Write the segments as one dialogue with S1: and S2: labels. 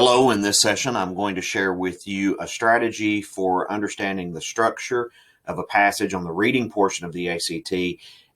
S1: Hello, in this session, I'm going to share with you a strategy for understanding the structure of a passage on the reading portion of the ACT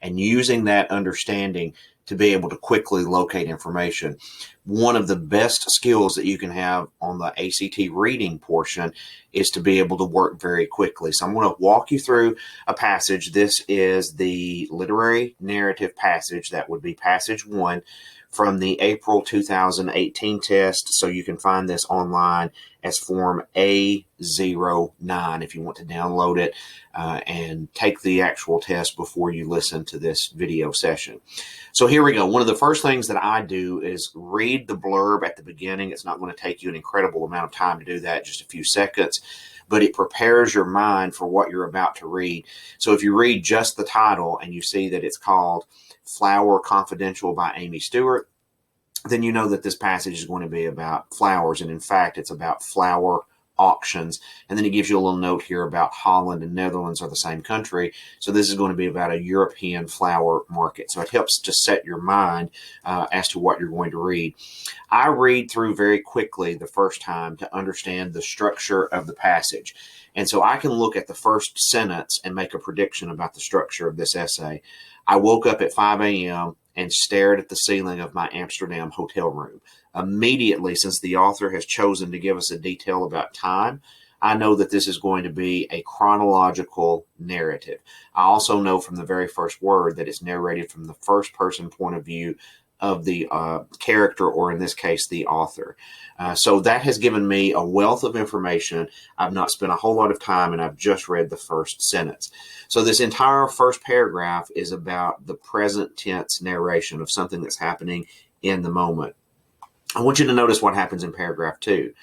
S1: and using that understanding to be able to quickly locate information. One of the best skills that you can have on the ACT reading portion is to be able to work very quickly. So I'm going to walk you through a passage. This is the literary narrative passage. That would be passage 1 from the April 2018 test. So you can find this online as form A09 if you want to download it and take the actual test before you listen to this video session. So here we go. One of the first things that I do is read the blurb at the beginning. It's not going to take you an incredible amount of time to do that, just a few seconds, but it prepares your mind for what you're about to read. So if you read just the title and you see that it's called Flower Confidential by Amy Stewart, then you know that this passage is going to be about flowers. And in fact, it's about flower auctions. And then it gives you a little note here about Holland and Netherlands are the same country. So this is going to be about a European flower market. So it helps to set your mind as to what you're going to read. I read through very quickly the first time to understand the structure of the passage. And so I can look at the first sentence and make a prediction about the structure of this essay. I woke up at 5 a.m. and stared at the ceiling of my Amsterdam hotel room. Immediately, since the author has chosen to give us a detail about time, I know that this is going to be a chronological narrative. I also know from the very first word that it's narrated from the first person point of view of the character, or in this case, the author. So that has given me a wealth of information. I've not spent a whole lot of time, and I've just read the first sentence. So this entire first paragraph is about the present tense narration of something that's happening in the moment. I want you to notice what happens in paragraph 2.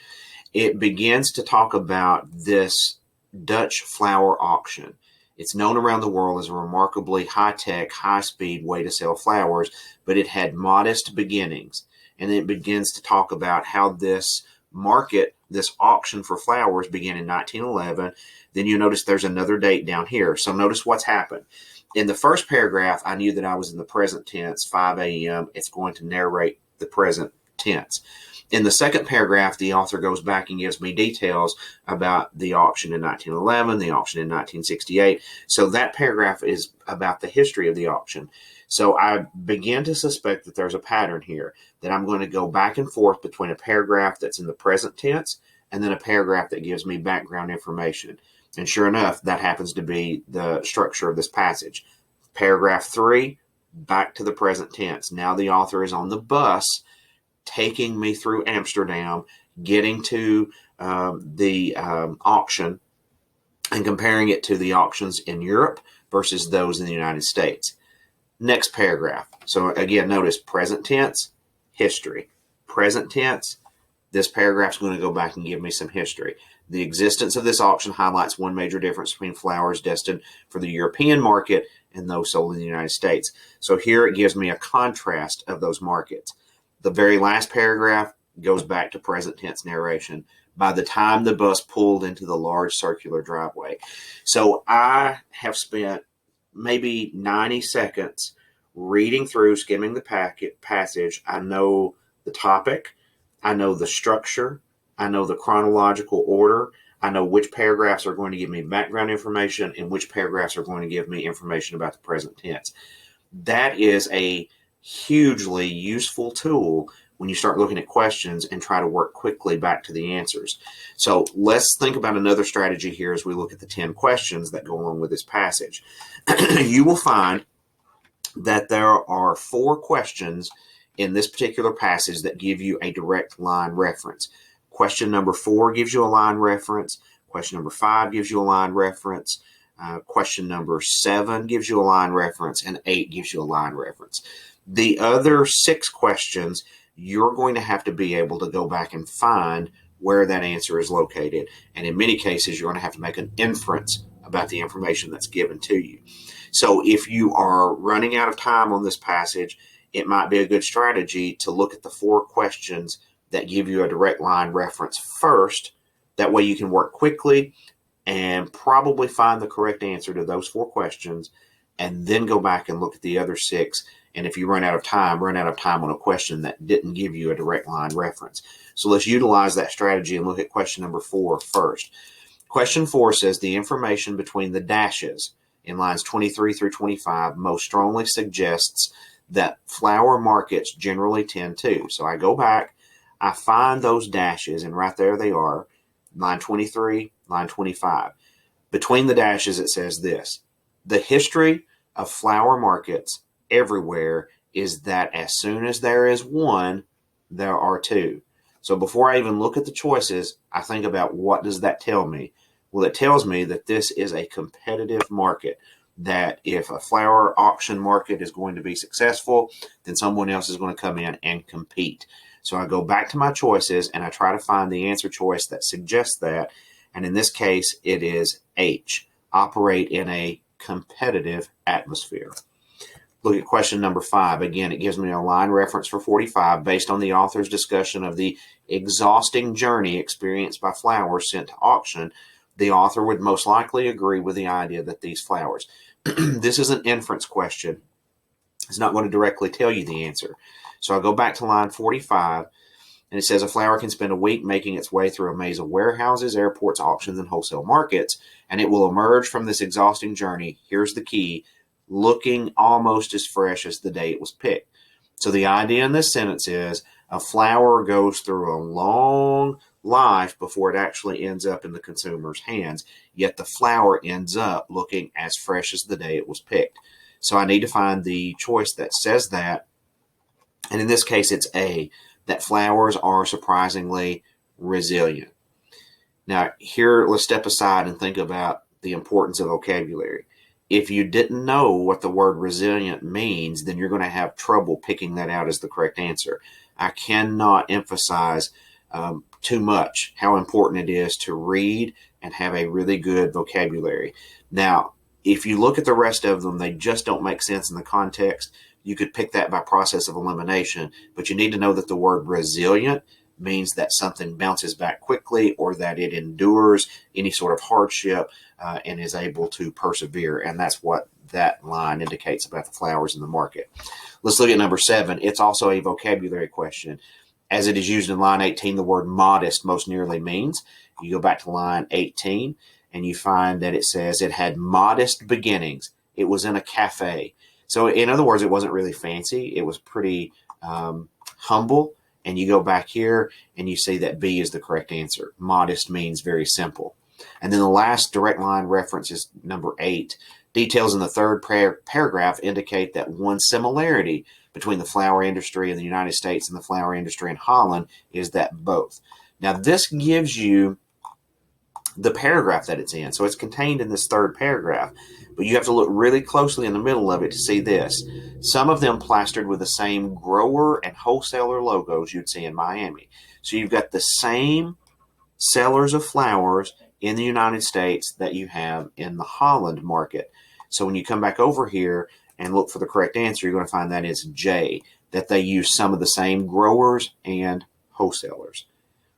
S1: It begins to talk about this Dutch flower auction. It's known around the world as a remarkably high-tech, high-speed way to sell flowers, but it had modest beginnings. And it begins to talk about how this market, this auction for flowers, began in 1911. Then you notice there's another date down here. So notice what's happened. In the first paragraph, I knew that I was in the present tense, 5 a.m. It's going to narrate the present tense. In the second paragraph, the author goes back and gives me details about the auction in 1911, the auction in 1968. So that paragraph is about the history of the auction. So I begin to suspect that there's a pattern here, that I'm going to go back and forth between a paragraph that's in the present tense and then a paragraph that gives me background information. And sure enough, that happens to be the structure of this passage. Paragraph 3, back to the present tense. Now the author is on the bus taking me through Amsterdam, getting to the auction and comparing it to the auctions in Europe versus those in the United States. Next paragraph. So again, notice present tense, history. Present tense, this paragraph is going to go back and give me some history. The existence of this auction highlights one major difference between flowers destined for the European market and those sold in the United States. So here it gives me a contrast of those markets. The very last paragraph goes back to present tense narration by the time the bus pulled into the large circular driveway. So I have spent maybe 90 seconds reading through, skimming the passage. I know the topic. I know the structure. I know the chronological order. I know which paragraphs are going to give me background information and which paragraphs are going to give me information about the present tense. That is a hugely useful tool when you start looking at questions and try to work quickly back to the answers. So let's think about another strategy here as we look at the 10 questions that go along with this passage. You will find that there are 4 questions in this particular passage that give you a direct line reference. Question number 4 gives you a line reference. Question number 5 gives you a line reference. Question number 7 gives you a line reference, and 8 gives you a line reference. The other 6 questions, you're going to have to be able to go back and find where that answer is located. And in many cases, you're going to have to make an inference about the information that's given to you. So if you are running out of time on this passage, it might be a good strategy to look at the 4 questions that give you a direct line reference first. That way you can work quickly and probably find the correct answer to those 4 questions, and then go back and look at the other 6 And if you run out of time on a question that didn't give you a direct line reference. So let's utilize that strategy and look at question number 4 first. Question 4 says the information between the dashes in lines 23 through 25 most strongly suggests that flower markets generally tend to. So I go back, I find those dashes, and right there they are, line 23, line 25. Between the dashes, it says this: the history of flower markets everywhere is that as soon as there is one, there are two. So before I even look at the choices, I think about, what does that tell me? Well, it tells me that this is a competitive market, that if a flower auction market is going to be successful, then someone else is going to come in and compete. So I go back to my choices and I try to find the answer choice that suggests that. And in this case, it is H, operate in a competitive atmosphere. Look at question number 5. Again, it gives me a line reference for 45 based on the author's discussion of the exhausting journey experienced by flowers sent to auction. The author would most likely agree with the idea that these flowers. This is an inference question. It's not going to directly tell you the answer. So I'll go back to line 45, and it says a flower can spend a week making its way through a maze of warehouses, airports, auctions, and wholesale markets, and it will emerge from this exhausting journey, here's the key, looking almost as fresh as the day it was picked. So the idea in this sentence is a flower goes through a long life before it actually ends up in the consumer's hands, yet the flower ends up looking as fresh as the day it was picked. So I need to find the choice that says that, and in this case it's A, that flowers are surprisingly resilient. Now here, let's step aside and think about the importance of vocabulary. If you didn't know what the word resilient means, then you're going to have trouble picking that out as the correct answer. I cannot emphasize too much how important it is to read and have a really good vocabulary. Now, if you look at the rest of them, they just don't make sense in the context. You could pick that by process of elimination, but you need to know that the word resilient means that something bounces back quickly, or that it endures any sort of hardship and is able to persevere. And that's what that line indicates about the flowers in the market. Let's look at number 7. It's also a vocabulary question. As it is used in line 18, the word modest most nearly means. You go back to line 18 and you find that it says it had modest beginnings. It was in a cafe. So in other words, it wasn't really fancy. It was pretty humble. And you go back here and you see that B is the correct answer. Modest means very simple. And then the last direct line reference is number 8. Details in the third paragraph indicate that one similarity between the flower industry in the United States and the flower industry in Holland is that both. Now this gives you the paragraph that it's in. So it's contained in this third paragraph, but you have to look really closely in the middle of it to see this. Some of them plastered with the same grower and wholesaler logos you'd see in Miami. So you've got the same sellers of flowers in the United States that you have in the Holland market. So when you come back over here and look for the correct answer, you're going to find that it's J, that they use some of the same growers and wholesalers.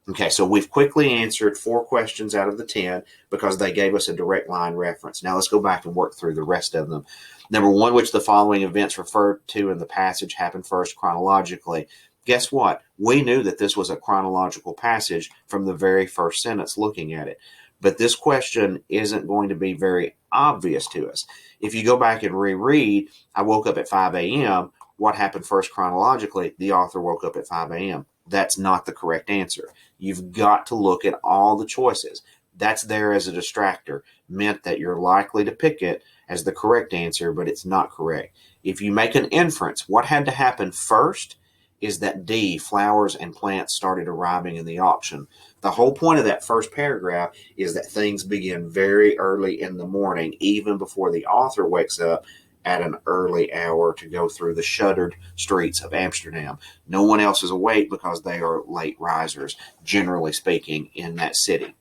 S1: Okay, so we've quickly answered 4 questions out of the 10 because they gave us a direct line reference. Now let's go back and work through the rest of them. Number 1, which the following events referred to in the passage happened first chronologically. Guess what? We knew that this was a chronological passage from the very first sentence looking at it. But this question isn't going to be very obvious to us. If you go back and reread, I woke up at 5 a.m., what happened first chronologically? The author woke up at 5 a.m. That's not the correct answer. You've got to look at all the choices. That's there as a distractor, meant that you're likely to pick it as the correct answer, but it's not correct. If you make an inference, what had to happen first is that D, flowers and plants started arriving in the auction. The whole point of that first paragraph is that things begin very early in the morning, even before the author wakes up at an early hour to go through the shuttered streets of Amsterdam. No one else is awake because they are late risers, generally speaking, in that city.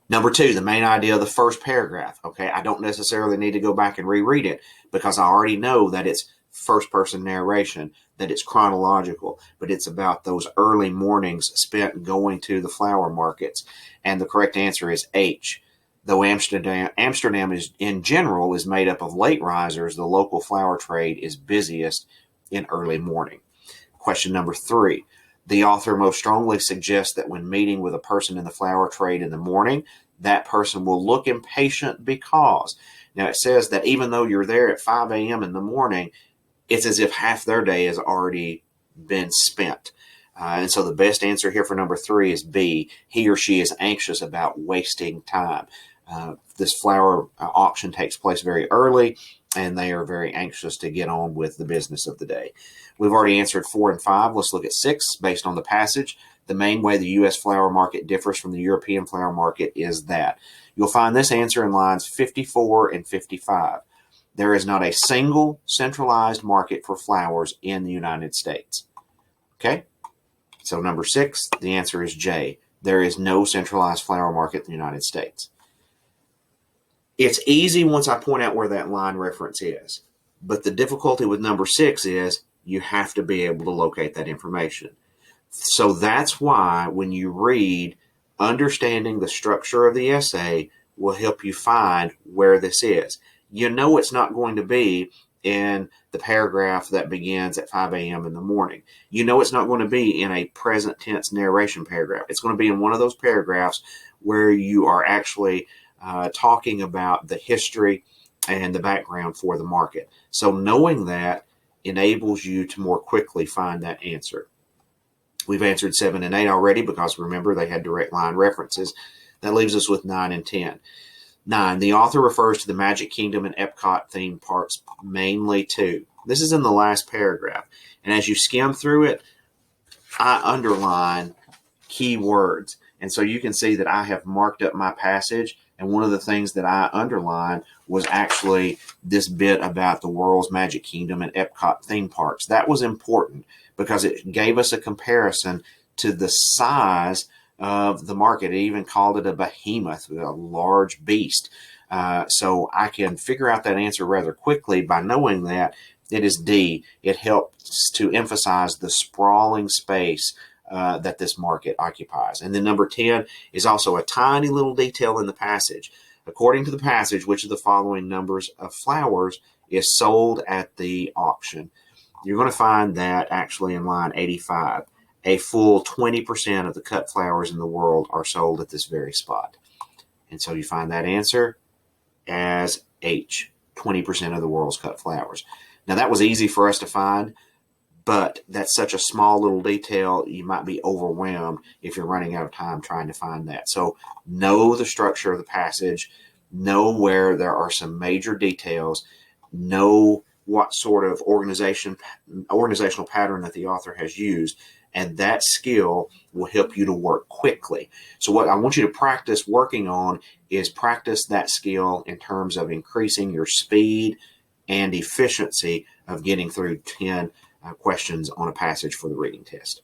S1: Number 2, the main idea of the first paragraph. Okay, I don't necessarily need to go back and reread it because I already know that it's first-person narration, that it's chronological, but it's about those early mornings spent going to the flower markets. And the correct answer is H. Though Amsterdam is in general is made up of late risers, the local flower trade is busiest in early morning. Question number 3. The author most strongly suggests that when meeting with a person in the flower trade in the morning, that person will look impatient because. Now it says that even though you're there at 5 a.m. in the morning, it's as if half their day has already been spent. And so the best answer here for number 3 is B. He or she is anxious about wasting time. This flower auction takes place very early, and they are very anxious to get on with the business of the day. We've already answered 4 and 5. Let's look at 6 based on the passage. The main way the U.S. flower market differs from the European flower market is that. You'll find this answer in lines 54 and 55. There is not a single centralized market for flowers in the United States. Okay? So number 6, the answer is J. There is no centralized flower market in the United States. It's easy once I point out where that line reference is. But the difficulty with number 6 is you have to be able to locate that information. So that's why when you read, understanding the structure of the essay will help you find where this is. You know it's not going to be in the paragraph that begins at 5 a.m. in the morning. You know it's not going to be in a present tense narration paragraph. It's going to be in one of those paragraphs where you are actually talking about the history and the background for the market. So knowing that enables you to more quickly find that answer. We've answered 7 and 8 already because remember they had direct line references. That leaves us with 9 and 10. 9. The author refers to the Magic Kingdom and Epcot theme parks mainly to. This is in the last paragraph. And as you skim through it, I underline key words. And so you can see that I have marked up my passage. And one of the things that I underlined was actually this bit about the World's Magic Kingdom and Epcot theme parks. That was important because it gave us a comparison to the size of the market. It even called it a behemoth, a large beast. So I can figure out that answer rather quickly by knowing that it is D. It helps to emphasize the sprawling space that this market occupies. And then number 10 is also a tiny little detail in the passage. According to the passage, which of the following numbers of flowers is sold at the auction? You're going to find that actually in line 85. A full 20% of the cut flowers in the world are sold at this very spot. And so you find that answer as H, 20% of the world's cut flowers. Now that was easy for us to find, but that's such a small little detail, you might be overwhelmed if you're running out of time trying to find that. So know the structure of the passage, know where there are some major details, know what sort of organizational pattern that the author has used, and that skill will help you to work quickly. So what I want you to practice working on is practice that skill in terms of increasing your speed and efficiency of getting through 10 questions on a passage for the reading test.